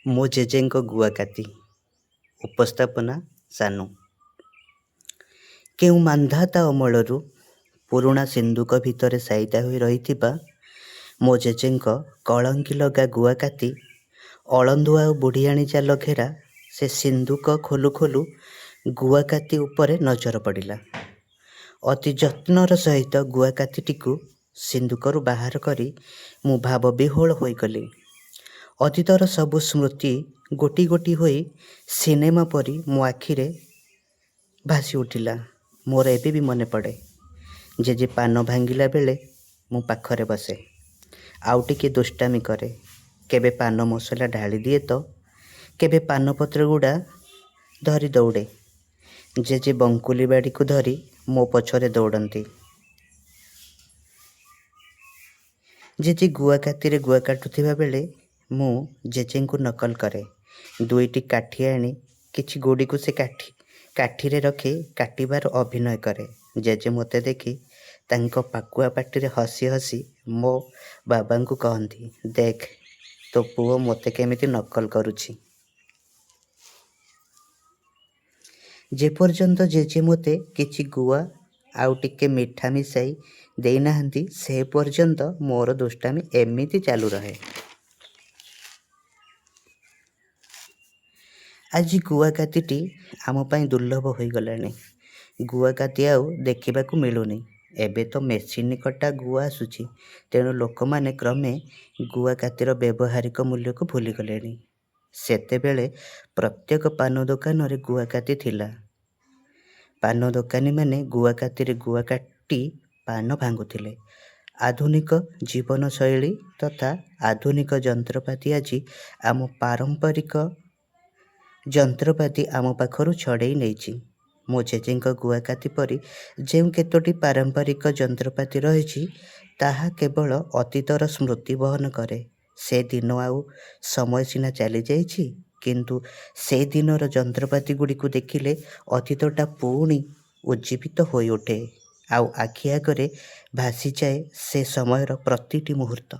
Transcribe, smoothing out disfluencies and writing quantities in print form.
ମୋ ଜେଜେଙ୍କ ଗୁଆକାତି। ଉପସ୍ଥାପନା ସାନୁ। କେଉଁ ମାନ୍ଧାତା ଅମଳରୁ ପୁରୁଣା ସିନ୍ଦୁକ ଭିତରେ ସାଇତା ହୋଇ ରହିଥିବା ମୋ ଜେଜେଙ୍କ କଳଙ୍କି ଲଗା ଗୁଆକାତି ଅଳନ୍ଧୁଆ ଆଉ ବୁଢ଼ିଆଣୀ ଚାଲ ଘେରା ସେ ସିନ୍ଦୁକ ଖୋଲୁ ଖୋଲୁ ଗୁଆକାତି ଉପରେ ନଜର ପଡ଼ିଲା। ଅତି ଯତ୍ନର ସହିତ ଗୁଆକାତିଟିକୁ ସିନ୍ଦୁକରୁ ବାହାର କରି ମୁଁ ଭାବବିହ୍ୱଳ ହୋଇଗଲି। ଅତୀତର ସବୁ ସ୍ମୃତି ଗୋଟି ଗୋଟି ହୋଇ ସିନେମା ପରି ମୋ ଆଖିରେ ଭାସି ଉଠିଲା। ମୋର ଏବେ ବି ମନେ ପଡ଼େ, ଜେଜେ ପାନ ଭାଙ୍ଗିଲା ବେଳେ ମୁଁ ପାଖରେ ବସେ, ଆଉ ଟିକେ ଦୁଷ୍ଟାମି କରେ। କେବେ ପାନ ମସଲା ଢାଳି ଦିଏ ତ କେବେ ପାନପତ୍ର ଗୁଡ଼ା ଧରି ଦୌଡ଼େ। ଜେଜେ ବଙ୍କୁଲି ବାଡ଼ିକୁ ଧରି ମୋ ପଛରେ ଦୌଡ଼ନ୍ତି। ଜେଜେ ଗୁଆ କାତିରେ ଗୁଆ କାଟୁଥିବା ବେଳେ ମୁଁ ଜେଜେଙ୍କୁ ନକଲ କରେ। ଦୁଇଟି କାଠି ଆଣି କିଛି ଗୁଡ଼ିକୁ ସେ କାଠିରେ ରଖି କାଟିବାର ଅଭିନୟ କରେ। ଜେଜେ ମୋତେ ଦେଖି ତାଙ୍କ ପାକୁଆ ପାଟିରେ ହସି ହସି ମୋ ବାବାଙ୍କୁ କହନ୍ତି, ଦେଖ ତୋ ପୁଅ ମୋତେ କେମିତି ନକଲ କରୁଛି। ଯେପର୍ଯ୍ୟନ୍ତ ଜେଜେ ମୋତେ କିଛି ଗୁଆ ଆଉ ଟିକେ ମିଠା ମିଶାଇ ଦେଇନାହାନ୍ତି ସେ ପର୍ଯ୍ୟନ୍ତ ମୋର ଦୁଷ୍ଟାମି ଏମିତି ଚାଲୁ ରହେ। ଆଜି ଗୁଆକାତିଟି ଆମ ପାଇଁ ଦୁର୍ଲଭ ହୋଇଗଲାଣି। ଗୁଆକାତି ଆଉ ଦେଖିବାକୁ ମିଳୁନି। ଏବେ ତ ମେସିନ୍ କଟା ଗୁଆ ଆସୁଛି। ତେଣୁ ଲୋକମାନେ କ୍ରମେ ଗୁଆକାତିର ବ୍ୟବହାରିକ ମୂଲ୍ୟକୁ ଭୁଲିଗଲେଣି। ସେତେବେଳେ ପ୍ରତ୍ୟେକ ପାନ ଦୋକାନରେ ଗୁଆକାତି ଥିଲା। ପାନ ଦୋକାନୀମାନେ ଗୁଆକାତିରେ ଗୁଆ କାଟି ପାନ ଭାଙ୍ଗୁଥିଲେ। ଆଧୁନିକ ଜୀବନଶୈଳୀ ତଥା ଆଧୁନିକ ଯନ୍ତ୍ରପାତି ଆଜି ଆମ ପାରମ୍ପରିକ ଯନ୍ତ୍ରପାତି ଆମ ପାଖରୁ ଛଡ଼େଇ ନେଇଛି। ମୋ ଜେଜେଙ୍କ ଗୁଆକାତି ପରି ଯେଉଁ କେତୋଟି ପାରମ୍ପରିକ ଯନ୍ତ୍ରପାତି ରହିଛି ତାହା କେବଳ ଅତୀତର ସ୍ମୃତି ବହନ କରେ। ସେ ଦିନ ଆଉ ସମୟ ସିନା ଚାଲିଯାଇଛି, କିନ୍ତୁ ସେ ଦିନର ଯନ୍ତ୍ରପାତି ଗୁଡ଼ିକୁ ଦେଖିଲେ ଅତୀତଟା ପୁଣି ଉଜ୍ଜୀବିତ ହୋଇ ଉଠେ ଆଉ ଆଖି ଆଗରେ ଭାସିଯାଏ ସେ ସମୟର ପ୍ରତିଟି ମୁହୂର୍ତ୍ତ।